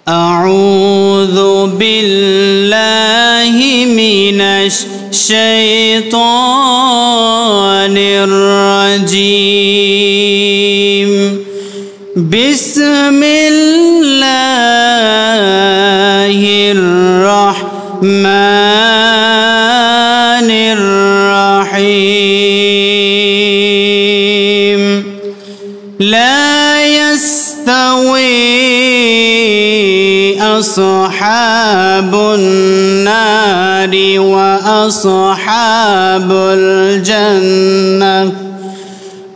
أعوذ بالله من الشيطان الرجيم بسم الله الرحمن الرحيم لا يستوي أصحاب النار وأصحاب الجنة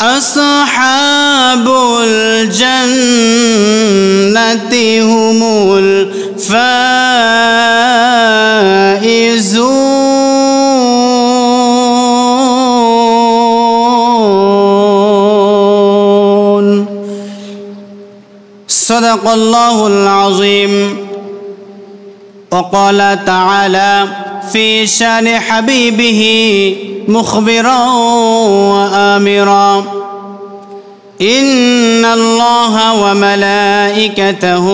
أصحاب الجنة هم الفائزون صدق الله العظيم. وقال تعالى في شان حبيبه مخبرا وآمرا إن الله وملائكته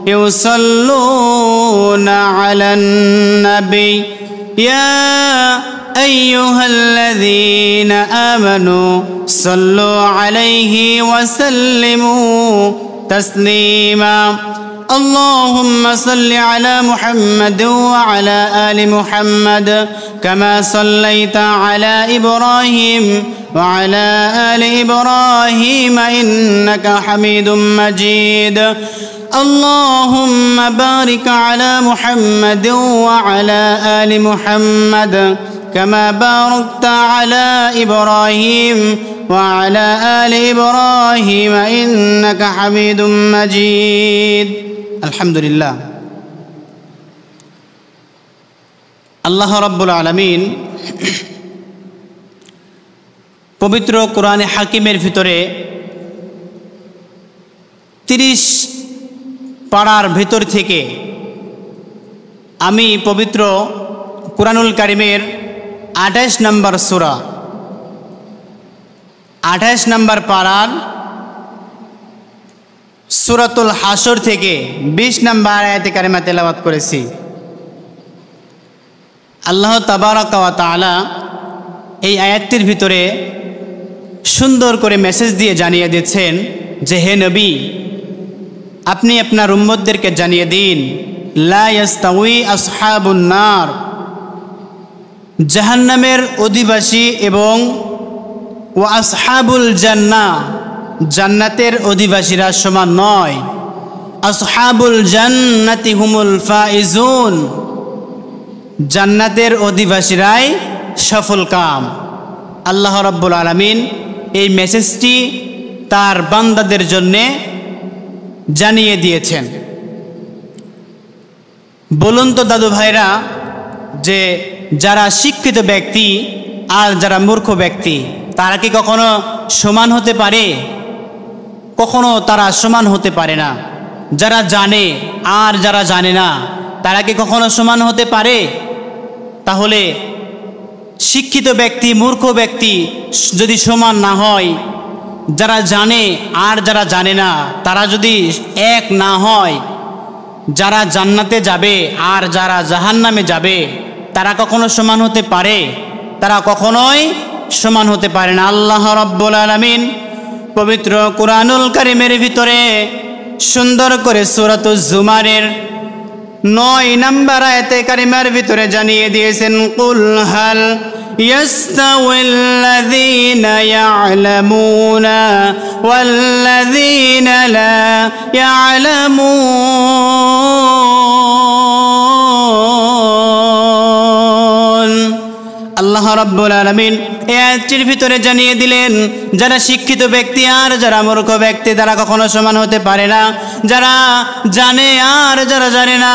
يصلون على النبي يا أيها الذين آمنوا صلوا عليه وسلموا تسليما اللهم صل على محمد وعلى آل محمد كما صليت على إبراهيم وعلى آل إبراهيم إنك حميد مجيد اللهم بارك على محمد وعلى آل محمد كما باركت على إبراهيم وعلى آل إبراهيم إنك حميد مجيد আলহামদুলিল্লাহ। আল্লাহ রাব্বুল আলামিন পবিত্র কোরআনে হাকিমের ভিতরে 30 পারার ভিতর থেকে আমি পবিত্র কুরআনুল কারীমের 28 নম্বর সূরা 28 নম্বর পারার সূরাতুল হাসর থেকে 20 নম্বর আয়াতে কারিমা তেলাওয়াত করেছি। আল্লাহ তাবারাকা ওয়া তাআলা এই আয়াতটির ভিতরে সুন্দর করে মেসেজ দিয়ে জানিয়ে দিচ্ছেন যে হে নবী, আপনি আপনার উম্মতদেরকে জানিয়ে দিন লা ইয়াস্তাউই আসহাবুন নার, জাহান্নামের অধিবাসী এবং ওয়া আসহাবুল জান্নাহ, জান্নাতের অধিবাসীরা সমান নয়। আসহাবুল জান্নাতি হুমুল ফাইজুন, জান্নাতের অধিবাসীরাই সফল কাম। আল্লাহ রাব্বুল আলামিন এই মেসেজটি তার বান্দাদের জন্যে জানিয়ে দিয়েছেন। বলুন তো দাদু ভাইরা, যে যারা শিক্ষিত ব্যক্তি আর যারা মূর্খ ব্যক্তি তারা কি কখনো সমান হতে পারে? কখনো তারা সমান হতে পারে না। যারা জানে আর যারা জানে না তারা কি কখনো সমান হতে পারে? তাহলে শিক্ষিত ব্যক্তি মূর্খ ব্যক্তি যদি সমান না হয়, যারা জানে আর যারা জানে না তারা যদি এক না হয়, যারা জান্নাতে যাবে আর যারা জাহান্নামে যাবে তারা কখনো সমান হতে পারে? তারা কখনোই সমান হতে পারে না। আল্লাহ রাব্বুল আলামিন পবিত্র কুরআনুল কারীমের ভিতরে সুন্দর করে সূরাতুজ জুমারের 9 নম্বর আয়াতে কারিমার ভিতরে জানিয়ে দিয়েছেন কুল হাল ইয়াস্তাউিল্লাযীনা ইয়া'লামুনা ওয়াল্লাযীনা লা ইয়া'লামুন। আল্লাহ রাব্বুল আলামিন এই আয়াতটির ভিতরে জানিয়ে দিলেন যারা শিক্ষিত ব্যক্তি আর যারা মূর্খ ব্যক্তি তারা কখনো সমান হতে পারে না। যারা জানে আর যারা জানে না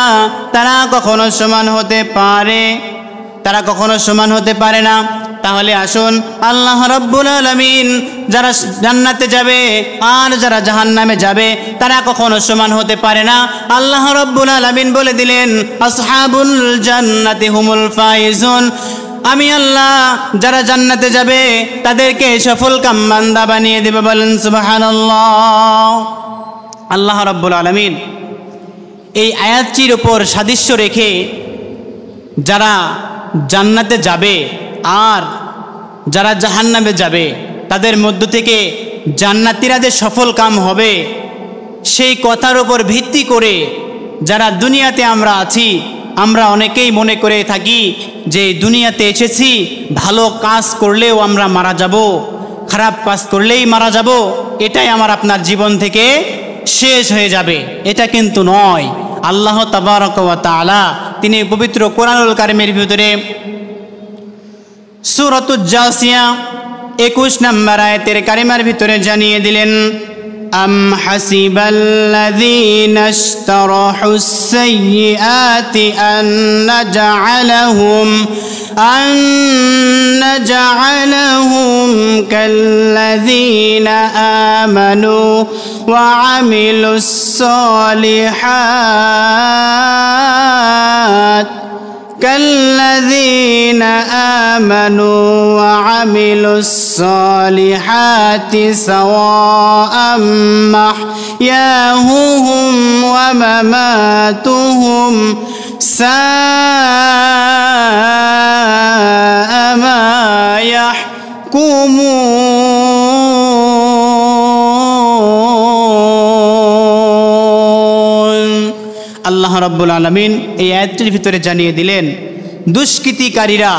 তারা কখনো সমান হতে পারে, তারা কখনো সমান হতে পারে না। তাহলে আসুন, আল্লাহ রাব্বুল আলামিন যারা জান্নাতে যাবে আর যারা জাহান্নামে যাবে তারা কখনো সমান হতে পারে না। আল্লাহ রাব্বুল আলামিন বলে দিলেন আসহাবুল জান্নাতি হুমুল ফাইজুন, আমি আল্লাহ যারা জান্নাতে যাবে তাদেরকে সফল কাম বান্দা বানিয়ে দেব। বলেন সুবহানাল্লাহ। আল্লাহ রাব্বুল আলামিন এই আয়াতটির উপর সাদৃশ্য রেখে যারা জান্নাতে যাবে আর যারা জাহান্নামে যাবে তাদের মধ্য থেকে জান্নাতীরা যে সফল কাম হবে সেই কথার উপর ভিত্তি করে যারা দুনিয়াতে আমরা আছি, আমরা অনেকেই মনে করে থাকি যে দুনিয়াতে এসেছি ভালো কাজ করলেও আমরা মারা যাব, খারাপ কাজ করলেই মারা যাব, এটাই আমার আপনার জীবন থেকে শেষ হয়ে যাবে। এটা কিন্তু নয়। আল্লাহ তাবারক ওয়া তাআলা তিনি পবিত্র কোরআনুল কারীমের ভিতরে সূরাতুজ জাসিয়া 21 নম্বর আয়াতের কারিমার ভিতরে জানিয়ে দিলেন, আম হাসিবাল্লাযীনা ইশতারাহুস সাইয়্যাতি আন নাজআলাহুম কাল্লাযীনা আমানু ওয়া আমিলুস সালিহাত كالذين آمنوا وعملوا الصالحات سواء محياهم ومماتهم ساء ما يحكمون। আল্লাহ রাব্বুল আলামিন এই আয়াতটির ভিতরে জানিয়ে দিলেন, দুষ্কৃতিকারীরা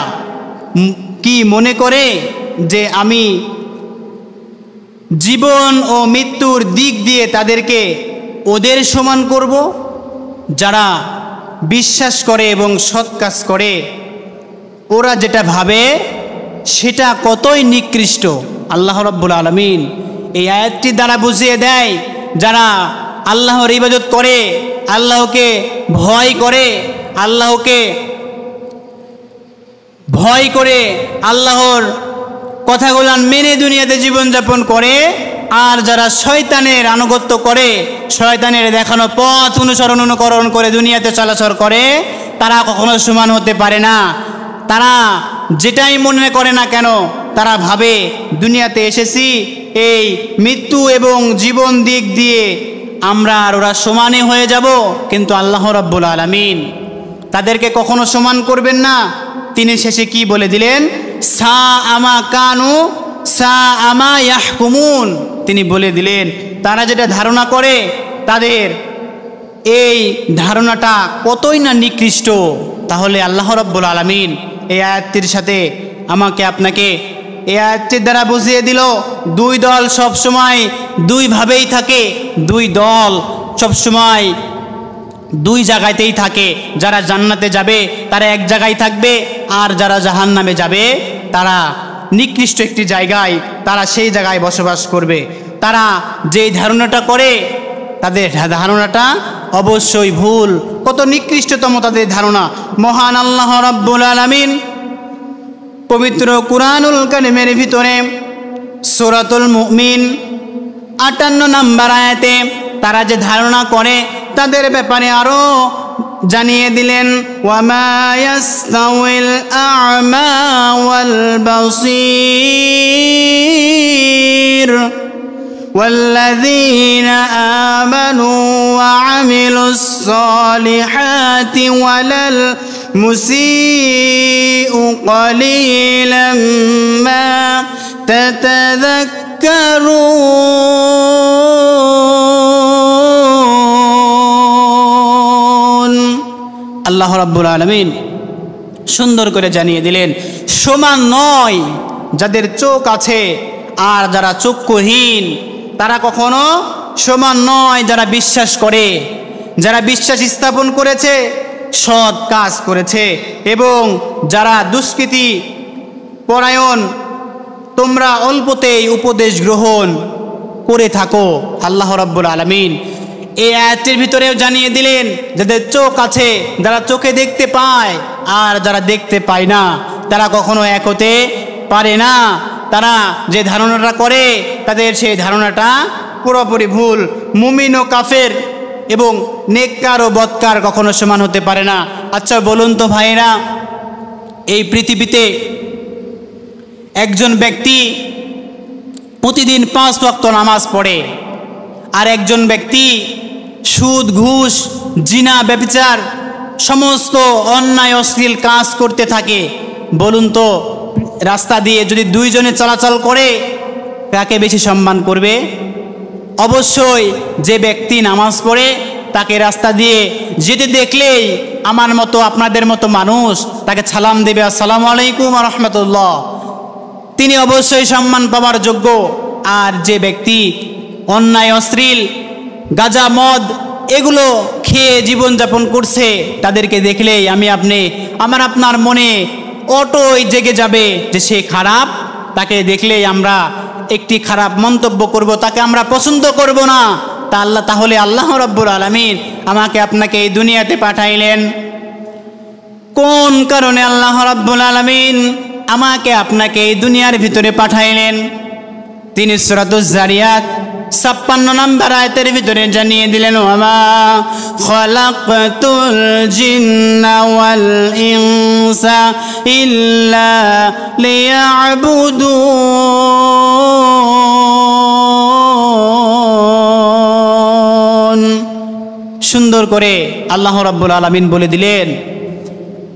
কি মনে করে যে আমি জীবন ও মৃত্যুর দিক দিয়ে তাদেরকে ওদের সমান করব? যারা বিশ্বাস করে এবং সৎ কাজ করে ওরা যেটা ভাবে সেটা কতই নিকৃষ্ট। আল্লাহ রাব্বুল আলামিন এই আয়াতটি দ্বারা বুঝিয়ে দেয়, যারা আল্লাহর ইবাদত করে, আল্লাহকে ভয় করে, আল্লাহকে ভয় করে আল্লাহর কথাগুলো মেনে দুনিয়াতে জীবনযাপন করে, আর যারা শয়তানের আনুগত্য করে, শয়তানের দেখানো পথ অনুকরণ করে দুনিয়াতে চলাচল করে, তারা কখনো সমান হতে পারে না। তারা যেটাই মনে করে না কেন, তারা ভাবে দুনিয়াতে এসেছি এই মৃত্যু এবং জীবন দিক দিয়ে আমরা আর ওরা সমানে হয়ে যাব, কিন্তু আল্লাহ রাব্বুল আলামিন তাদেরকে কখনো সমান করবেন না। তিনি শেষে কি বলে দিলেন, সা আমা কানু সা আমা ইয়াহকুমুন। তিনি বলে দিলেন তারা যেটা ধারণা করে তাদের এই ধারণাটা কতই না নিকৃষ্ট। তাহলে আল্লাহ রাব্বুল আলামিন এই আয়াতটির সাথে আমাকে আপনাকে এই আয়াতটির দ্বারা বুঝিয়ে দিল, দুই দল সবসময় দুইভাবেই থাকে, দুই দল সবসময় দুই জায়গাতেই থাকে। যারা জান্নাতে যাবে তারা এক জায়গায় থাকবে, আর যারা জাহান্নামে যাবে তারা নিকৃষ্ট একটি জায়গায়, তারা সেই জায়গায় বসবাস করবে। তারা যেই ধারণাটা করে তাদের ধারণাটা অবশ্যই ভুল, কত নিকৃষ্টতম তাদের ধারণা। মহান আল্লাহ রাব্বুল আলামিন পবিত্র কুরআনুল কারীমের ভিতরে সূরাতুল মুমিন 58 নম্বর আয়াতে তারা যে ধারণা করে তাদের ব্যাপারে আরো জানিয়ে দিলেন, ওয়ামা ইয়াস্তাউল আ'মা ওয়াল বাসীর والذين آمنوا وعملوا الصالحات ولا المسيء قليلا ما تتذكرون। আল্লাহ রাব্বুল আলামিন সুন্দর করে জানিয়ে দিলেন, সমান নয় যাদের চোখ আছে আর যারা চক্ষুহীন, তারা কখনো সমান নয়। যারা বিশ্বাস করে, যারা বিশ্বাস স্থাপন করেছে, সৎ কাজ করেছে, এবং যারা দুষ্কৃতি পরায়ণ, তোমরা অল্পতেই উপদেশ গ্রহণ করে থাকো। আল্লাহ রাব্বুল আলামিন এই আয়াতের ভিতরেও জানিয়ে দিলেন, যাদের চোখ আছে, যারা চোখে দেখতে পায় আর যারা দেখতে পায় না, তারা কখনো এক হতে পারে না। তারা যে ধারণাটা করে তাদের সেই ধারণাটা পুরোপুরি ভুল। মুমিন ও কাফের এবং নেককার ও বদকার কখনো সমান হতে পারে না। আচ্ছা বলুন তো ভাইরা, এই পৃথিবীতে একজন ব্যক্তি প্রতিদিন 5 ওয়াক্ত নামাজ পড়ে, আর একজন ব্যক্তি সুদ ঘুষ জিনা ব্যভিচার সমস্ত অন্যায় অশ্লীল কাজ করতে থাকে, বলুন তো রাস্তা দিয়ে যদি দুইজনে চলাচল করে কাকে বেশি সম্মান করবে? অবশ্যই যে ব্যক্তি নামাজ পড়ে তাকে রাস্তা দিয়ে যেতে দেখলেই আমার মতো আপনাদের মতো মানুষ তাকে সালাম দেবে, আসসালামু আলাইকুম ওয়া রাহমাতুল্লাহ, তিনি অবশ্যই সম্মান পাওয়ার যোগ্য। আর যে ব্যক্তি অন্যায় অশ্লীল গাঁজা মদ এগুলো খেয়ে জীবনযাপন করছে তাদেরকে দেখলেই আমার আপনার মনে অটোই জেগে যাবে যে সে খারাপ, তাকে দেখলেই আমরা একটি খারাপ মন্তব্য করব, তাকে আমরা পছন্দ করব না। তাহলে আল্লাহ রাব্বুল আলামিন আমাকে আপনাকে এই দুনিয়াতে পাঠাইলেন কোন কারণে? আল্লাহ রাব্বুল আলামিন আমাকে আপনাকে এই দুনিয়ার ভিতরে পাঠাইলেন তিনি সূরাতুজ জারিয়াত 56 নম্বর আয়াতের ভিতরে জানিয়ে দিলেন, ওয়ামা খালাকতুল জিন্না ওয়াল ইনসা ইল্লা লিয়াবুদুন। সুন্দর করে আল্লাহ রাব্বুল আলামিন বলে দিলেন,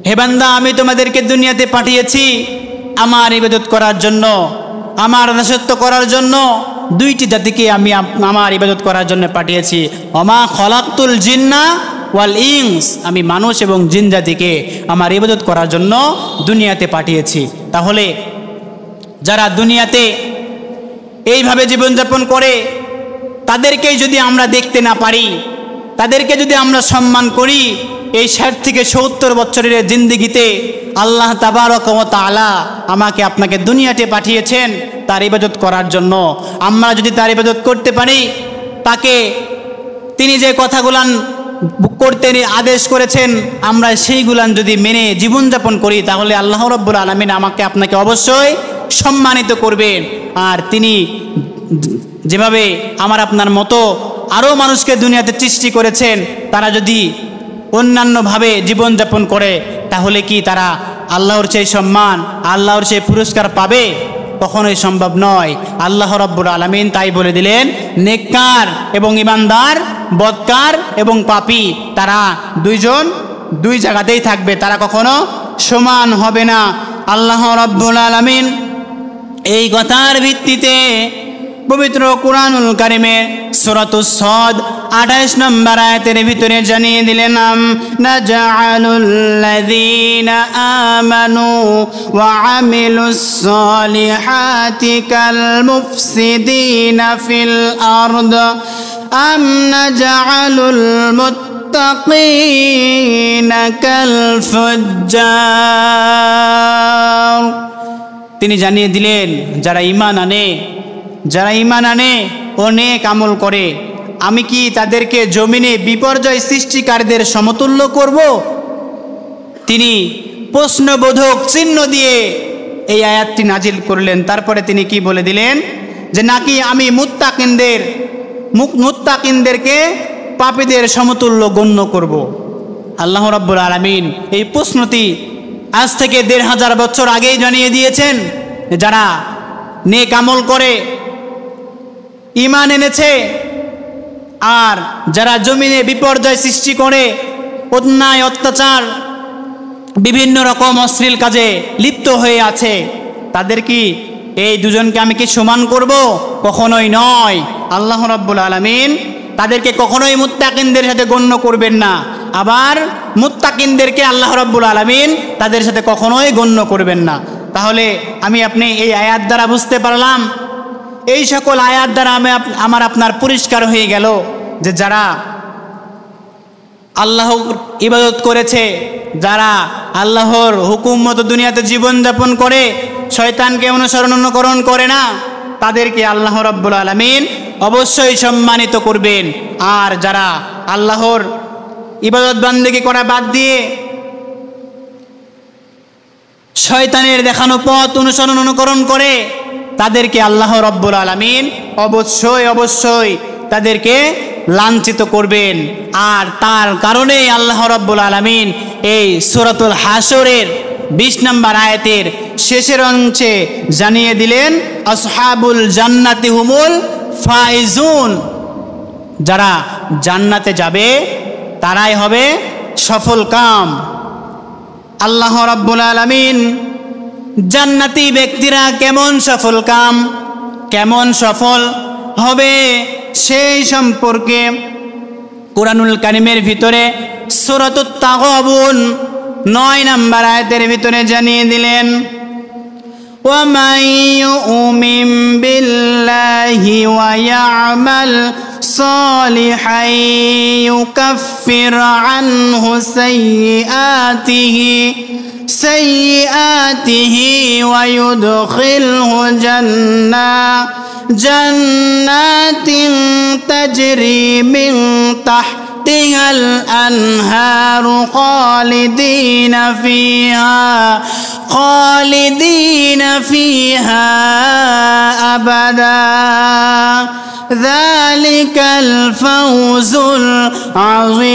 হে বান্দা, আমি তোমাদেরকে দুনিয়াতে পাঠিয়েছি আমার ইবাদত করার জন্য, আমার দাসত্ব করার জন্য। দুইটি জাতিকে আমি আমার ইবাদত করার জন্য পাঠিয়েছি। ওমা খলাকতুল জিন্না ওয়াল ইনস, আমি মানুষ এবং জিন জাতিকে আমার ইবাদত করার জন্য দুনিয়াতে পাঠিয়েছি। তাহলে যারা দুনিয়াতে এইভাবে জীবনযাপন করে তাদেরকেই যদি আমরা দেখতে না পারি, তাদেরকে যদি আমরা সম্মান করি, এই 60 থেকে 70 বছরের জিন্দেগিতে আল্লাহ তাবারক ওয়া তাআলা আমাকে আপনাকে দুনিয়াতে পাঠিয়েছেন তার ইবাদত করার জন্য। আমরা যদি তার ইবাদত করতে পারি, তাকে তিনি যে কথাগুলান করতে আদেশ করেছেন আমরা সেইগুলান যদি মেনে জীবনযাপন করি, তাহলে আল্লাহ রাব্বুল আলামিন আমাকে আপনাকে অবশ্যই সম্মানিত করবেন। আর তিনি যেভাবে আমার আপনার মতো আরও মানুষকে দুনিয়াতে সৃষ্টি করেছেন, তারা যদি অন্যান্যভাবে জীবনযাপন করে তাহলে কি তারা আল্লাহর সেই সম্মান, আল্লাহর সেই পুরস্কার পাবে? কখনোই সম্ভব নয়। আল্লাহ রাব্বুল আলামিন তাই বলে দিলেন, নেককার এবং ঈমানদার, বদকার এবং পাপী তারা দুইজন দুই জায়গাতেই থাকবে, তারা কখনো সমান হবে না। আল্লাহ রাব্বুল আলামিন এই কথার ভিত্তিতে পবিত্র কুরআনুল কারীমে সূরাতুস সাদ 28 নম্বর আয়াতের ভিতরে জানিয়ে দিলেন, নাজআলুল লাযীনা আমানু ওয়া আমিলুস সালিহাতি কাল মুফসিদিনা ফিল আরদ আম নাজআলুল মুত্তাকিনা কাল ফুজ্জার। তিনি জানিয়ে দিলেন, যারা ঈমান আনে ও নেক আমল করে, আমি কি তাদেরকে জমিনে বিপর্যয় সৃষ্টিকারীদের সমতুল্য করব? তিনি প্রশ্নবোধক চিহ্ন দিয়ে এই আয়াতটি নাজিল করলেন। তারপরে তিনি কি বলে দিলেন যে নাকি আমি মুত্তাকিনদেরকে পাপীদের সমতুল্য গণ্য করব। আল্লাহ রাব্বুল আলামিন এই প্রশ্নটি আজ থেকে 1500 বছর আগেই জানিয়ে দিয়েছেন। যারা নেক আমল করে, ঈমান এনেছে, আর যারা জমিনে বিপর্যয় সৃষ্টি করে, অন্যায় অত্যাচার বিভিন্ন রকম অশ্লীল কাজে লিপ্ত হয়ে আছে, তাদের কি এই দুজনকে আমি কি সমান করব? কখনোই নয়। আল্লাহ রাব্বুল আলামিন তাদেরকে কখনোই মুত্তাকিনদের সাথে গণ্য করবেন না, আবার মুত্তাকিনদেরকে আল্লাহ রাব্বুল আলামিন তাদের সাথে কখনোই গণ্য করবেন না। তাহলে আমি আপনি এই আয়াত দ্বারা বুঝতে পারলাম, এই সকল আয়াত দ্বারা আমার আপনার পরিষ্কার হয়ে গেল যে যারা আল্লাহর ইবাদত করেছে, যারা আল্লাহর হুকুম মতো দুনিয়াতে জীবনযাপন করে, শয়তানকে অনুকরণ করে না, তাদেরকে আল্লাহ রাব্বুল আলামিন অবশ্যই সম্মানিত করবেন। আর যারা আল্লাহর ইবাদত বান্দেগি করা বাদ দিয়ে শয়তানের দেখানো পথ অনুকরণ করে, তাদেরকে আল্লাহ রাব্বুল আলামিন অবশ্যই তাদেরকে লাঞ্ছিত করবেন। আর তার কারণেই আল্লাহ রাব্বুল আলামিন এই সূরাতুল হাশরের 20 নম্বর আয়াতের শেষের অংশে জানিয়ে দিলেন, আসহাবুল জান্নাতি হুমুল ফাইজুন, যারা জান্নাতে যাবে তারাই হবে সফল কাম। আল্লাহ রাব্বুল আলামিন জান্নাতি ব্যক্তিরা কেমন সফল কাম, কেমন সফল হবে সেই সম্পর্কে কুরআনুল কারীমের ভিতরে সূরাতুত তাগাবুন 9 নম্বর আয়াতের ভিতরে জানিয়ে দিলেন, وَمَن يُؤْمِن بِاللَّهِ وَيَعْمَلْ صَالِحًا يُكَفِّرْ عَنْهُ سيئاته ويدخله جنات تجري من تحتها الأنهار خالدين فيها أبدا ذلك الفوز العظيم।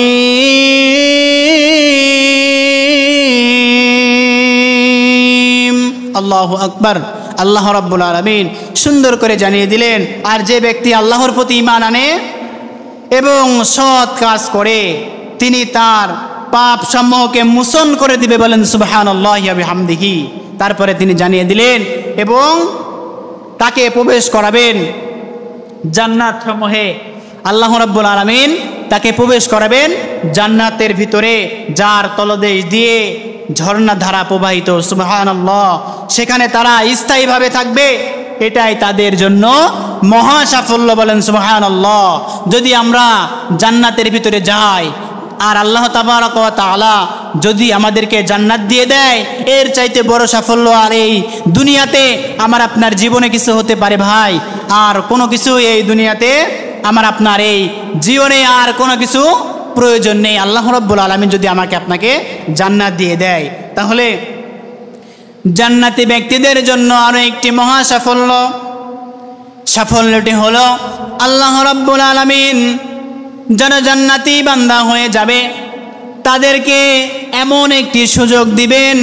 আল্লাহু আকবার। আল্লাহ রাব্বুল আলামিন সুন্দর করে জানিয়ে দিলেন, আর যে ব্যক্তি আল্লাহর প্রতি ঈমান আনে এবং সৎ কাজ করে তিনি তার পাপ সমূহকে মোচন করে দিবে, বলেন সুবহানাল্লাহি ওয়া বিহামদিহি। তারপরে তিনি জানিয়ে দিলেন এবং তাকে প্রবেশ করাবেন জান্নাত সমূহে। আল্লাহ রাব্বুল আলামিন তাকে প্রবেশ করাবেন জান্নাতের ভিতরে, যার তলদেশ দিয়ে ঝর্ণা ধারা প্রবাহিত, সুবহানাল্লাহ। সেখানে তারা স্থায়ীভাবে থাকবে, এটাই তাদের জন্য মহা সাফল্য, বলেন সুবহানাল্লাহ। যদি আমরা জান্নাতের ভিতরে যাই আর আল্লাহ তাবারক ওয়া তাআলা যদি আমাদেরকে জান্নাত দিয়ে দেয়, এর চাইতে বড় সাফল্য আর এই দুনিয়াতে আমার আপনার জীবনে কিছু হতে পারে ভাই? আর কোনো কিছু এই দুনিয়াতে আমার আপনার এই জীবনে আর কোনো কিছু প্রয়োজন নেই। আল্লাহ রাব্বুল আলামিন যদি আমাকে আপনাকে জান্নাত দিয়ে দেয়, তাহলে জান্নাতি ব্যক্তিদের জন্য আরো একটি মহা সাফল্যটি হলো আল্লাহ রাব্বুল আলামিন যারা জান্নাতি বান্দা হয়ে যাবে তাদেরকে এমন একটি সুযোগ দিবেন।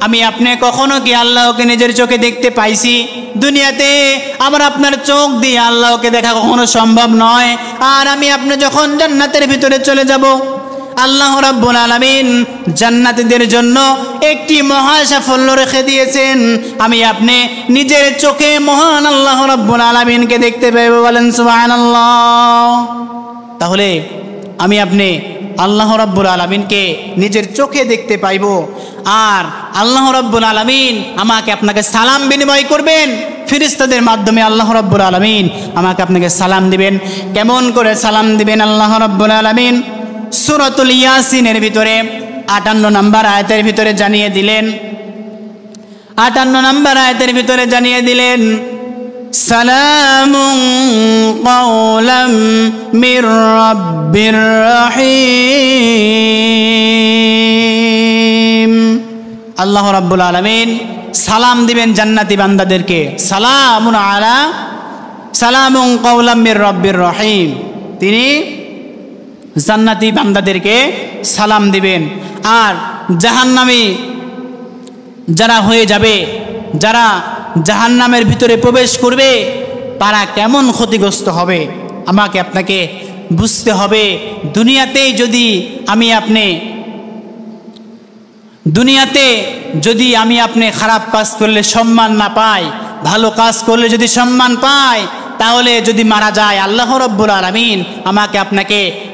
আমি আপনি কখনো কি আল্লাহকে নিজের চোখে দেখতে পাইছি? দুনিয়াতে আমার আপনার চোখ দিয়ে আল্লাহকে দেখা কখনো সম্ভব নয়। আর আমি আপনি যখন জান্নাতের ভিতরে চলে যাব, আল্লাহ রাব্বুল আলামিন জান্নাতীদের জন্য একটি মহা সাফল্য রেখে দিয়েছেন। আমি আপনি নিজের চোখে মহান আল্লাহ রাব্বুল আলামিনকে দেখতে পাইব, বলেন সুবহানাল্লাহ। তাহলে আমি আপনি আল্লাহ রাব্বুল আলামিনকে নিজের চোখে দেখতে পাইব, আর আল্লাহ রাব্বুল আলামিন আমাকে আপনাকে সালাম বিনিময় করবেন ফেরেশতাদের মাধ্যমে। আল্লাহ রাব্বুল আলামিন আমাকে আপনাকে সালাম দিবেন। কেমন করে সালাম দিবেন আল্লাহ রাব্বুল আলামিন সূরাতুল ইয়াসিনের ভিতরে 58 নম্বর আয়াতের ভিতরে জানিয়ে দিলেন। 58 নম্বর আয়াতের ভিতরে জানিয়ে দিলেন, সালামুন কাওলাম মির রাব্বির রহিম। আল্লাহ রাব্বুল আলামিন সালাম দিবেন জান্নাতি বান্দাদেরকে, সালামুন কাওলাম মির রাব্বির রহিম। তিনি জান্নাতি বান্দাদেরকে সালাম দিবেন। আর জাহান্নামী যারা হয়ে যাবে, যারা জাহান্নামের ভিতরে প্রবেশ করবে, তারা কেমন ক্ষতিগ্রস্ত হবে আমাকে আপনাকে বুঝতে হবে। দুনিয়াতে যদি আমি আপনি খারাপ কাজ করলে সম্মান না পাই, ভালো কাজ করলে যদি সম্মান পাই, তাহলে যদি মারা যায় আল্লাহ রাব্বুল আলামিন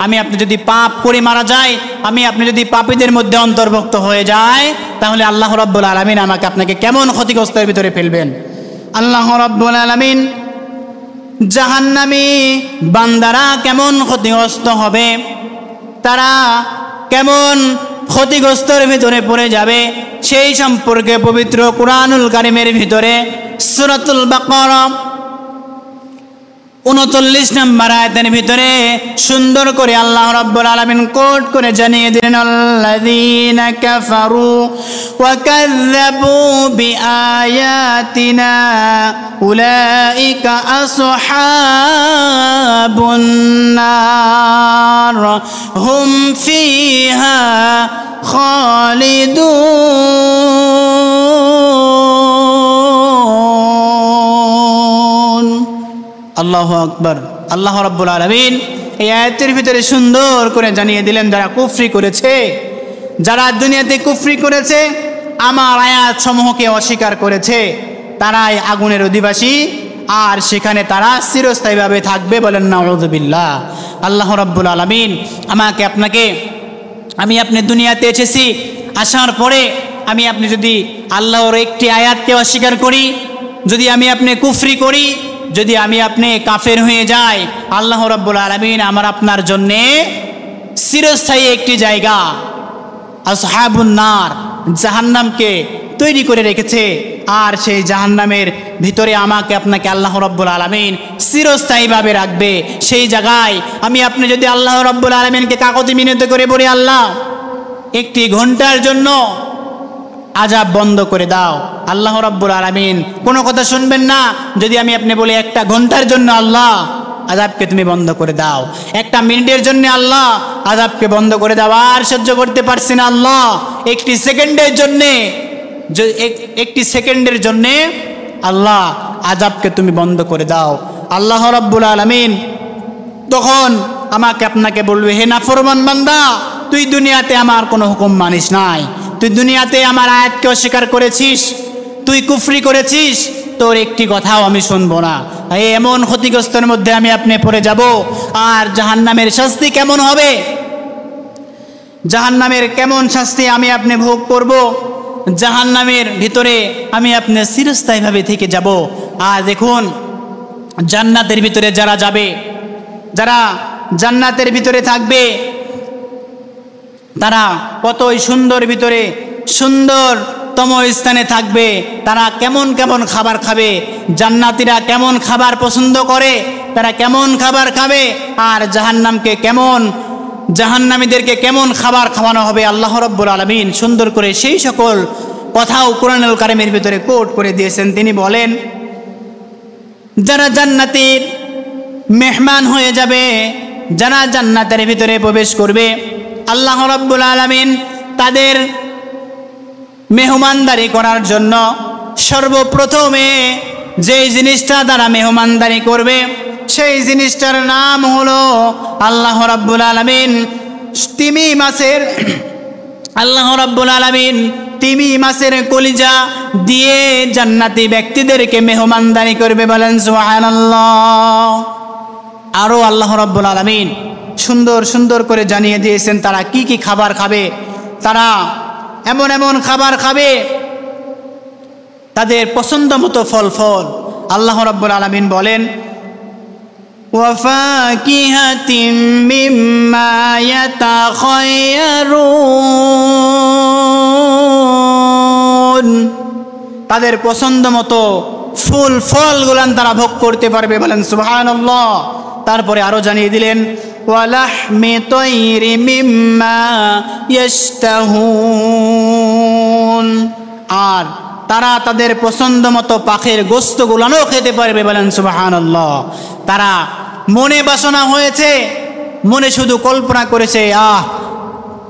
আমি আপনি যদি পাপ করে মারা যায়, আমি আপনি যদি পাপীদের মধ্যে অন্তর্ভুক্ত হয়ে যায়, তাহলে আল্লাহ রাব্বুল আলামিন আমাকে আপনাকে কেমন ক্ষতিগ্রস্তের ভিতরে ফেলবেন। আল্লাহ রাব্বুল আলামিন জাহান্নামী বান্দারা কেমন ক্ষতিগ্রস্ত হবে, তারা কেমন ক্ষতিগ্রস্তের ভিতরে পড়ে যাবে, সেই সম্পর্কে পবিত্র কুরআনুল কারীমের ভিতরে সূরাতুল বাকারা 39 নম্বর আয়াতের ভিতরে সুন্দর করে আল্লাহ রাব্বুল আলামিন কোট করে জানিয়ে দিলেন, আল্লাযীনা কাফারু ওয়া কাযযাবু বিআয়াতিনা উলাইকা আসহাবুন নার হুম ফিহা খালিদুন। আল্লাহু আকবার। আল্লাহ রাব্বুল আলামিন এই আয়াতের ভিতরে সুন্দর করে জানিয়ে দিলেন, যারা কুফরি করেছে, যারা দুনিয়াতে কুফরি করেছে, আমার আয়াত সমূহকে অস্বীকার করেছে, তারাই আগুনের অধিবাসী, আর সেখানে তারা চিরস্থায়ীভাবে থাকবে। বলেন নাউযুবিল্লাহ। আল্লাহ রাব্বুল আলামিন আমাকে আপনাকে, আমি আপনি দুনিয়াতে এসেছি, আসার পরে আমি আপনি যদি আল্লাহর একটি আয়াতকে অস্বীকার করি, যদি আমি আপনি কুফরি করি, যদি আমি আপনি কাফের হয়ে যাই, আল্লাহ রাব্বুল আলামিন আমার আপনার জন্যে চিরস্থায়ী একটি জায়গা আসহাবুন নার, জাহান্নামকে তৈরি করে রেখেছে। আর সেই জাহান্নামের ভিতরে আমাকে আপনাকে আল্লাহ রাব্বুল আলামিন চিরস্থায়ীভাবে রাখবে। সেই জায়গায় আমি আপনি যদি আল্লাহ রাব্বুল আলামিনকে কাকুতি মিনতি করে বলি, আল্লাহ একটি ঘন্টার জন্য আযাব বন্ধ করে দাও, আল্লাহ রাব্বুল আলামিন কোনো কথা শুনবেন না। যদি আমি আপনি বলি একটা ঘন্টার জন্য আল্লাহ আযাবকে তুমি বন্ধ করে দাও, একটা মিনিটের জন্য আল্লাহ আযাবকে বন্ধ করে দাও, আর সহ্য করতে পারছি না আল্লাহ, একটি সেকেন্ডের জন্যে, একটি সেকেন্ডের জন্যে আল্লাহ আযাবকে তুমি বন্ধ করে দাও, আল্লাহ রাব্বুল আলামিন তখন আমাকে আপনাকে বলবে, হে নাফরমান বান্দা, তুই দুনিয়াতে আমার কোনো হুকুম মানিস নাই, তুই দুনিয়াতে আমার আয়াতকে অস্বীকার করেছিস, তুই কুফরি করেছিস, তোর একটি কথাও আমি শুনবো না। এমন ক্ষতিগ্রস্তের মধ্যে আমি আপনি পড়ে যাব। আর জাহান্নামের শাস্তি কেমন হবে, জাহান্নামের কেমন শাস্তি আমি আপনি ভোগ করব, জাহান্নামের ভিতরে আমি আপনি চিরস্থায়ীভাবে থেকে যাব। আর দেখুন, জান্নাতের ভিতরে যারা যাবে, যারা জান্নাতের ভিতরে থাকবে, তারা কতই সুন্দর ভিতরে সুন্দরতম স্থানে থাকবে। তারা কেমন কেমন খাবার খাবে, জান্নাতীরা কেমন খাবার পছন্দ করে, তারা কেমন খাবার খাবে, আর জাহান্নামকে কেমন, জাহান্নামীদেরকে কেমন খাবার খাওয়ানো হবে, আল্লাহ রাব্বুল আলামিন সুন্দর করে সেই সকল কথাও কোরআনুল কারীমের ভিতরে কোট করে দিয়েছেন। তিনি বলেন, যারা জান্নাতের মেহমান হয়ে যাবে, যারা জান্নাতের ভিতরে প্রবেশ করবে, আল্লাহ রাব্বুল আলামিন তাদের মেহমানদারি করার জন্য সর্বপ্রথমে যেই জিনিসটা দ্বারা মেহমানদারি করবে, সেই জিনিসটার নাম হলো আল্লাহ রাব্বুল আলামিন তিমি মাছের, আল্লাহ রাব্বুল আলামিন তিমি মাছের কলিজা দিয়ে জান্নাতি ব্যক্তিদেরকে মেহমানদারি করবে। বলেন সুবহানাল্লাহ। আরও আল্লাহ রাব্বুল আলামিন সুন্দর সুন্দর করে জানিয়ে দিয়েছেন তারা কি কি খাবার খাবে। তারা এমন এমন খাবার খাবে, তাদের পছন্দ মতো ফল ফল। আল্লাহ রাব্বুল আলামিন বলেন, ওয়াফাকিহাতিম মিম্মা ইয়াতাখায়্যারুন, তাদের পছন্দ মতো ফুল ফলগুলান তারা ভোগ করতে পারবে। বলেন সুবহানাল্লাহ। তারপরে আরো জানিয়ে দিলেন, ওয়ালাহমি তায়রি মিম্মা ইয়াশতাহুন, আর তারা তাদের পছন্দ মতো পাখির গোশতগুলানো খেতে পারবে। বলেন সুবহানাল্লাহ। তারা মনে বাসনা হয়েছে, মনে শুধু কল্পনা করেছে,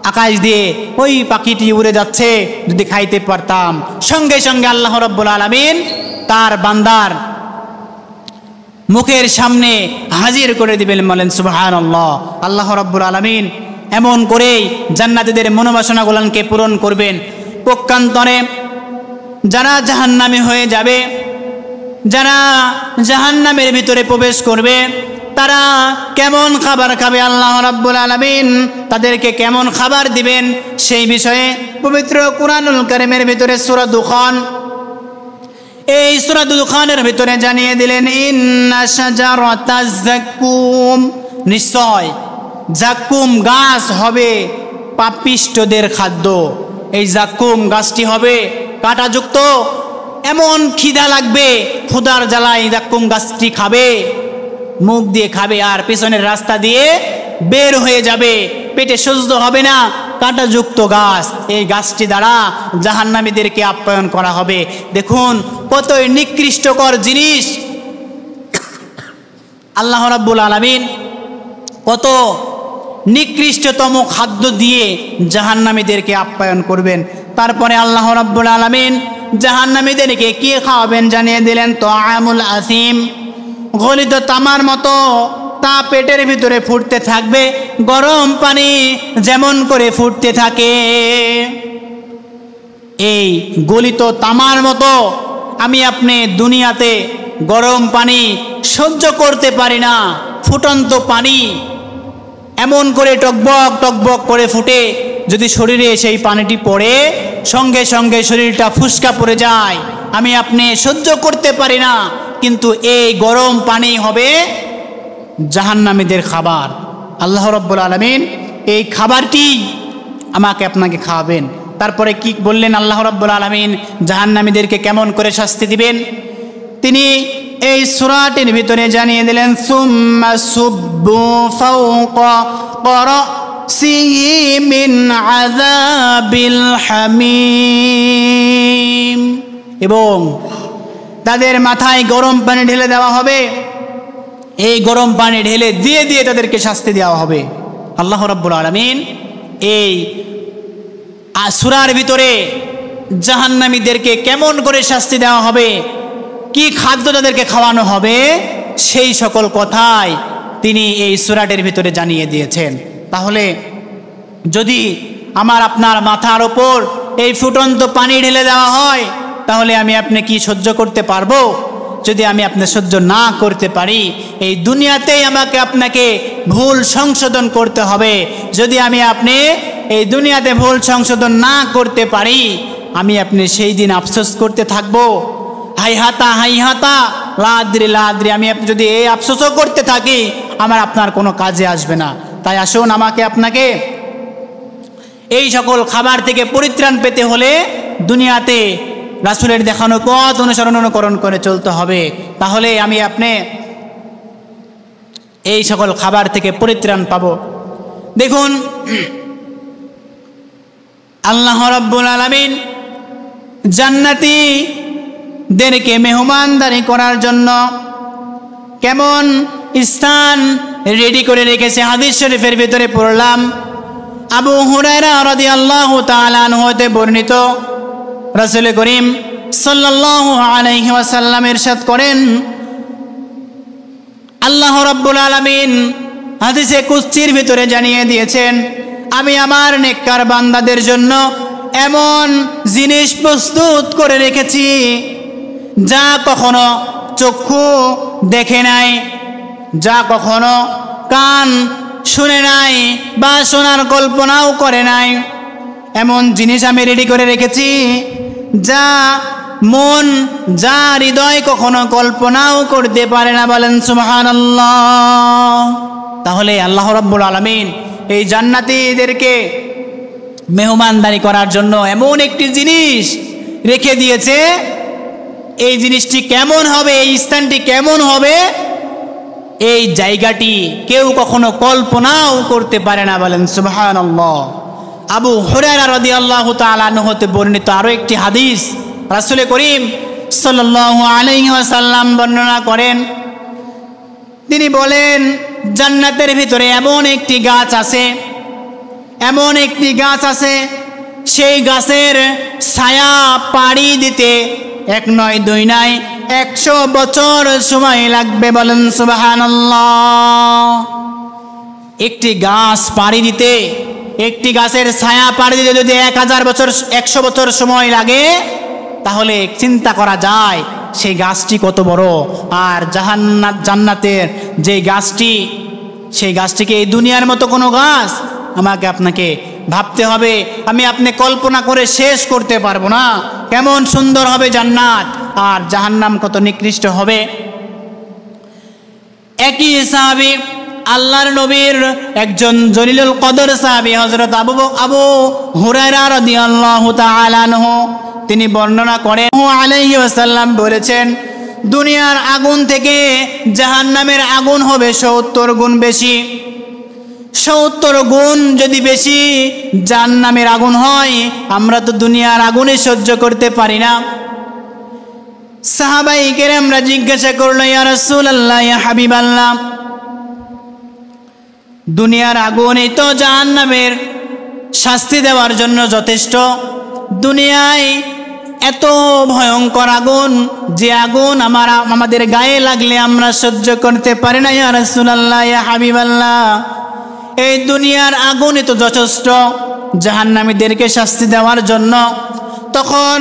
আকাশ দিয়ে ওই পাখিটি উড়ে যাচ্ছে, যদি খাইতে পারতাম, সঙ্গে সঙ্গে আল্লাহ রাব্বুল আলামিন তার বান্দার মুখের সামনে হাজির করে দিবেন। বলেন সুবহানাল্লাহ। আল্লাহ রাব্বুল আলামিন এমন করেই জান্নাতীদের মনোবাসনাগুলোকে পূরণ করবেন। পক্ষান্তরে যারা জাহান্নামী হয়ে যাবে, যারা জাহান্নামের ভিতরে প্রবেশ করবে, তারা কেমন খাবার খাবে, আল্লাহ রাব্বুল আলামিন তাদেরকে কেমন খাবার দিবেন, সেই বিষয়ে পবিত্র কুরআনুল কারীমের ভিতরে সূরা দুখান, এই সূরা দুখানের ভিতরে জানিয়ে দিলেন, ইন্না শাজারাতাজ যাক্কুম, নিশ্চয় যাক্কুম গাছ হবে পাপিষ্ঠদের খাদ্য। এই যাক্কুম গাছটি হবে কাঁটাযুক্ত, এমন খিদা লাগবে, ক্ষুধার জ্বালায় যাক্কুম গাছটি খাবে, মুখ দিয়ে খাবে আর পেছনের রাস্তা দিয়ে বের হয়ে যাবে, পেটে সহ্য হবে না, কাঁটাযুক্ত গাছ। এই গাছটি দ্বারা জাহান্নামীদেরকে আপ্যায়ন করা হবে। দেখুন কতই নিকৃষ্টকর জিনিস, আল্লাহ রাব্বুল আলামিন কত নিকৃষ্টতম খাদ্য দিয়ে জাহান্নামীদেরকে আপ্যায়ন করবেন। তারপরে আল্লাহ রাব্বুল আলামিন জাহান্নামীদেরকে কি খাওয়াবেন জানিয়ে দিলেন, তাআমুল আসিম, গলিত তামার মতো তা পেটের ভিতরে ফুটতে থাকবে, গরম পানি যেমন করে ফুটতে থাকে। এই গলিত তামার মতো আমি আপনি দুনিয়াতে গরম পানি সহ্য করতে পারি না। ফুটন্ত পানি এমন করে টকবক টকবক করে ফুটে, যদি শরীরে সেই পানিটি পড়ে সঙ্গে সঙ্গে শরীরটা ফুসকা পড়ে যায়, আমি আপনি সহ্য করতে পারি না। কিন্তু এই গরম পানি হবে জাহান্নামীদের খাবার। আল্লাহ রাব্বুল আলামিন এই খাবারটি আমাকে আপনাকে খাওয়াবেন। তারপরে কি বললেন আল্লাহ রাব্বুল আলামিন জাহান্নামীদেরকে কেমন করে শাস্তি দিবেন? তিনি এই সূরাটির ভিতরে জানিয়ে দিলেন, সুম্মা সুব্বু ফাওকা রাসিহি মিন আযাবিল হামিম, এবং তাদের মাথায় গরম পানি ঢেলে দেওয়া হবে। এই গরম পানি ঢেলে দিয়ে দিয়ে তাদেরকে শাস্তি দেওয়া হবে। আল্লাহ রাব্বুল আলামিন এই সূরার ভিতরে জাহান্নামীদেরকে কেমন করে শাস্তি দেওয়া হবে, কি খাদ্য তাদেরকে খাওয়ানো হবে, সেই সকল কথাই তিনি এই সূরাটির ভিতরে জানিয়ে দিয়েছেন। তাহলে যদি আমার আপনার মাথার ওপর এই ফুটন্ত পানি ঢেলে দেওয়া হয়, তাহলে আমি আপনি কি সহ্য করতে পারবো? যদি আমি আপনি সহ্য না করতে পারি, এই দুনিয়াতেই আমাকে আপনাকে ভুল সংশোধন করতে হবে। যদি আমি আপনি এই দুনিয়াতে ভুল সংশোধন না করতে পারি, আমি আপনি সেই দিন আফসোস করতে থাকবো, হাইহাতা হাইহাতা লাদ্রি লাদ্রি। আমি আপনি যদি এই আফসোসও করতে থাকি, আমার আপনার কোনো কাজে আসবে না। তাই আসুন, আমাকে আপনাকে এই সকল খাবার থেকে পরিত্রাণ পেতে হলে দুনিয়াতে রাসূলের দেখানো পথ অনুকরণ করে চলতে হবে। তাহলে আমি আপনি এই সকল খাবার থেকে পরিত্রাণ পাব। দেখুন, আল্লাহ রাব্বুল আলামিন জান্নাতীদেরকে মেহমানদারি করার জন্য কেমন স্থান রেডি করে রেখেছে হাদিস শরীফের ভিতরে পড়লাম। আবু হুরায়রা রাদিয়াল্লাহু তাআলা আনহু হতে বর্ণিত, রাসূল করিম সাল্লাল্লাহু আলাইহি ওয়াসাল্লাম ইরশাদ করেন, আল্লাহ রাব্বুল আলামিন হাদিসে কুদসির ভিতরে জানিয়ে দিয়েছেন, আমি আমার নেককার বান্দাদের জন্য এমন জিনিস প্রস্তুত করে রেখেছি যা কখনো চক্ষু দেখে নাই, যা কখনো কান শুনে নাই বা শোনার কল্পনাও করে নাই। এমন জিনিস আমি রেডি করে রেখেছি যা মন, যা হৃদয় কখনো কল্পনাও করতে পারে না। বলেন সুবহানাল্লাহ। তাহলে আল্লাহ রাব্বুল আলামিন এই জান্নাতীদেরকে মেহমানদারি করার জন্য এমন একটি জিনিস রেখে দিয়েছে। এই জিনিসটি কেমন হবে, এই স্থানটি কেমন হবে, এই জায়গাটি কেউ কখনো কল্পনাও করতে পারে না। বলেন সুবহানাল্লাহ। আবু হুরায়রা রাদিয়াল্লাহু তাআলা আনহু হতে বর্ণিত আরো একটি হাদিস, রাসূল করিম সাল্লাল্লাহু আলাইহি ওয়াসাল্লাম বর্ণনা করেন, তিনি বলেন, জান্নাতের ভিতরে এমন একটি গাছ আছে, এমন একটি গাছ আছে, সেই গাছের ছায়া পাড়ি দিতে এক নয় দুই নয় 100 বছর সময় লাগবে। বলেন সুবহানাল্লাহ। একটি গাছ পাড়ি দিতে, একটি গাছের ছায়া পাড়ি দিতে যদি 1000 বছর 100 বছর সময় লাগে, তাহলে চিন্তা করা যায় সেই গাছটি কত বড়। আর জান্নাতের যে গাছটি, সেই গাছটিকে এই দুনিয়ার মতো কোনো গাছ আমাকে আপনাকে ভাবতে হবে, আমি আপনি কল্পনা করে শেষ করতে পারবো না কেমন সুন্দর হবে জান্নাত আর জাহান্নাম কত নিকৃষ্ট হবে। একই সাহাবী, আল্লাহর নবীর একজন জলিলুল কদর সাহাবী হযরত আবু হুরায়রা রাদিয়াল্লাহু তাআলা আনহু, তিনি বর্ণনা করেন, আলাইহি ওয়াসাল্লাম বলেছেন, দুনিয়ার আগুন থেকে জাহান্নামের আগুন হবে 70 গুণ বেশি। 70 গুণ যদি বেশি জাহান্নামের আগুন হয়, আমরা তো দুনিয়ার আগুনে সহ্য করতে পারি না। সাহাবায়ে কেরামরা জিজ্ঞাসা করলো, ইয়া রাসূলুল্লাহ, ইয়া হাবিবাল্লাহ, দুনিয়ার আগুনই তো জাহান্নামের শাস্তি দেওয়ার জন্য যথেষ্ট। দুনিয়ায় এত ভয়ঙ্কর আগুন, যে আগুন আমাদের গায়ে লাগলে আমরা সহ্য করতে পারি না। ইয়া রাসূলুল্লাহ, ইয়া হাবিবাল্লাহ, এই দুনিয়ার আগুনই তো যথেষ্ট জাহান্নামীদেরকে শাস্তি দেওয়ার জন্য। তখন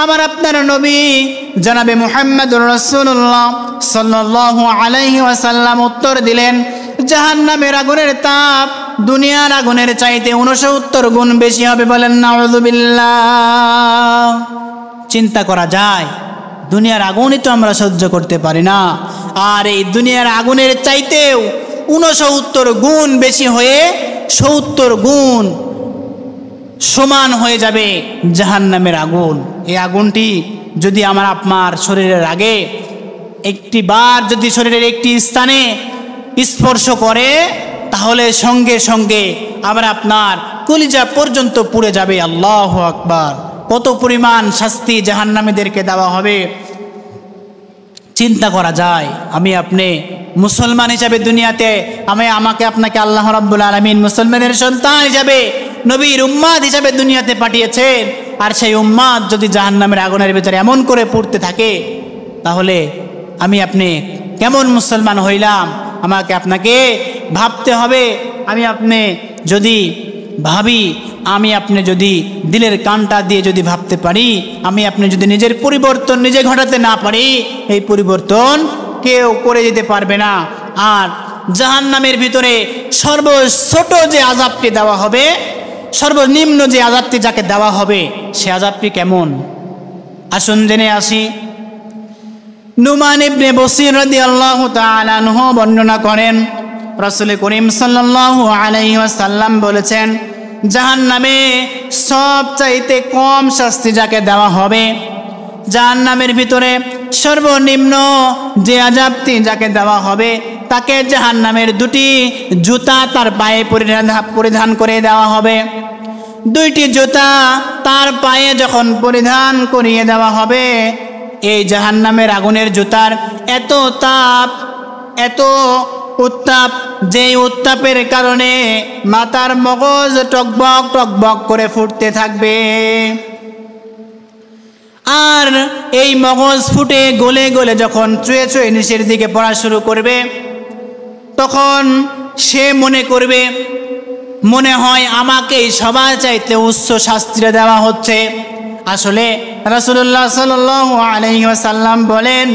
আমার আপনার নবী জনাবে মুহাম্মদুর রাসূলুল্লাহ সাল্লাল্লাহু আলাইহি ওয়াসাল্লাম উত্তর দিলেন, জাহান্নামের আগুনের তাপ দুনিয়ার আগুনের চাইতে 69 গুণ বেশি হবে। বলেন নাউযুবিল্লাহ। চিন্তা করা যায়, দুনিয়ার আগুনই তো আমরা সহ্য করতে পারি না, আর এই দুনিয়ার আগুনের চাইতেও 69 গুণ বেশি হয়ে 70 গুণ সমান হয়ে যাবে জাহান্নামের আগুন। এই আগুনটি যদি আমার আপনার শরীরের আগে একটি বার যদি শরীরের একটি স্থানে স্পর্শ করে, তাহলে সঙ্গে সঙ্গে আবার আপনার কলিজা পর্যন্ত পুড়ে যাবে। আল্লাহু আকবার! কত পরিমাণ শাস্তি জাহান্নামীদেরকে দেওয়া হবে চিন্তা করা যায়। আমি আপনি মুসলমান হিসাবে দুনিয়াতে আমাকে আপনাকে আল্লাহ রাব্বুল আলামিন মুসলমানের সন্তান হিসাবে নবীর উম্মাত হিসাবে দুনিয়াতে পাঠিয়েছেন, আর সেই উম্মাত যদি জাহান্নামের আগুনের ভিতরে এমন করে পুড়তে থাকে, তাহলে আমি আপনি কেমন মুসলমান হইলাম? আমাকে আপনাকে ভাবতে হবে। আমি আপনি যদি ভাবি, আমি আপনি যদি দিলের কানটা দিয়ে যদি ভাবতে পারি, আমি আপনি যদি নিজের পরিবর্তন নিজে ঘটাতে না পারি, এই পরিবর্তন কেউ করে যেতে পারবে না। আর জাহান্নামের ভিতরে সর্বছোট যে আযাবটি দেওয়া হবে, সর্বনিম্ন যে আযাবটি যাকে দেওয়া হবে, সে আযাবটি কেমন আসুন জেনে আসি। নুমান ইবনে বসির রাদিয়াল্লাহু তাআলা আনহু বর্ণনা করেন, রাসূল করিম সাল্লাল্লাহু আলাইহি ওয়াসাল্লাম বলেছেন, জাহান্নামে সবচাইতে কম শাস্তি যাকে দেওয়া হবে, জাহান্নামের ভিতরে সর্বনিম্ন যে আযাবটি যাকে দেওয়া হবে, তাকে জাহান্নামের 2টি জুতা তার পায়ে পরিধান করে দেওয়া হবে। 2টি জুতা তার পায়ে যখন পরিধান করিয়ে দেওয়া হবে, এই জাহান্নামের আগুনের জুতার এত তাপ, এত উত্তাপ, যে উত্তাপের কারণে মাথার মগজ টকবক টকবক করে ফুটতে থাকবে। আর এই মগজ ফুটে গলে গলে যখন চুয়ে চুয়ে নিচের দিকে পড়া শুরু করবে, তখন সে মনে হয় আমাকে সবার চাইতে উচ্চ শাস্তি দেওয়া হচ্ছে। আসলে রাসূলুল্লাহ সাল্লাল্লাহু আলাইহি ওয়াসাল্লাম বলেন,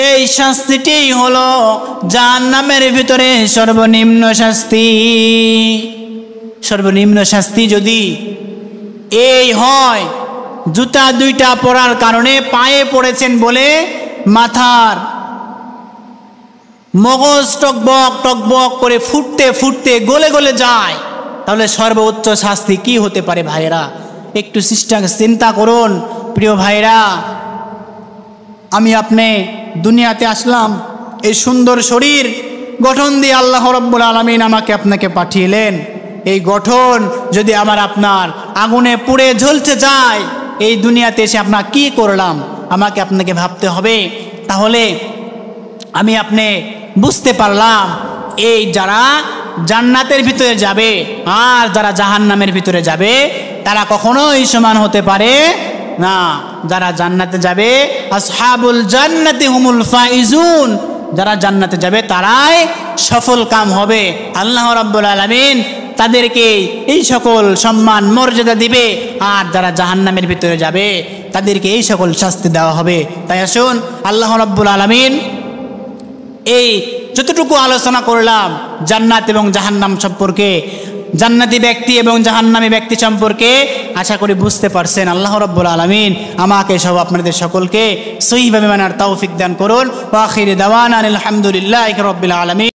এই শাস্তিটি হলো জাহান্নামের ভিতরে সর্বনিম্ন শাস্তি। সর্বনিম্ন শাস্তি যদি এই হয়, জুতা 2টা পরার কারণে পায়ে পড়েছেন বলে মাথার মগজ টকবক টকবক করে ফুটতে ফুটতে গলে গলে যায়, তাহলে সর্বোচ্চ শাস্তি কি হতে পারে? ভাইরা, একটু চিন্তা করুন। প্রিয় ভাইরা, আমি আপনি দুনিয়াতে আসলাম, এই সুন্দর শরীর গঠন দিয়ে আল্লাহ রাব্বুল আলামিন আমাকে আপনাকে পাঠিয়েলেন। এই গঠন যদি আমার আপনার আগুনে পুড়ে জ্বলতে যায়, এই দুনিয়াতে এসে আপনার কি করলাম? আমাকে আপনাকে ভাবতে হবে। তাহলে আমি আপনি বুঝতে পারলাম, এই যারা জান্নাতের ভিতরে যাবে আর যারা জাহান্নামের ভিতরে যাবে, তারা কখনোই সমান হতে পারে না। যারা জান্নাতে যাবে, আসহাবুল জান্নাতি হুমুল ফাইজুন, যারা জান্নাতে যাবে তারাই সফল কাম হবে। আল্লাহ রাব্বুল আলামিন তাদেরকে এই সকল সম্মান মর্যাদা দিবে, আর যারা জাহান্নামের ভিতরে যাবে তাদেরকে এই সকল শাস্তি দেওয়া হবে। তাই আসুন, আল্লাহ রাব্বুল আলামিন এই যতটুকু আলোচনা করলাম জান্নাত এবং জাহান্নাম সম্পর্কে, জান্নাতি ব্যক্তি এবং জাহান্নামী ব্যক্তি সম্পর্কে, আশা করি বুঝতে পারছেন। আল্লাহ রাব্বুল আলামিন আমাকে সহ আপনাদের সকলকে সহিভাবে মানার তৌফিক দান করুন। ওয়া আখিরি দাওয়ানা আলহামদুলিল্লাহি রাব্বিল আলামিন।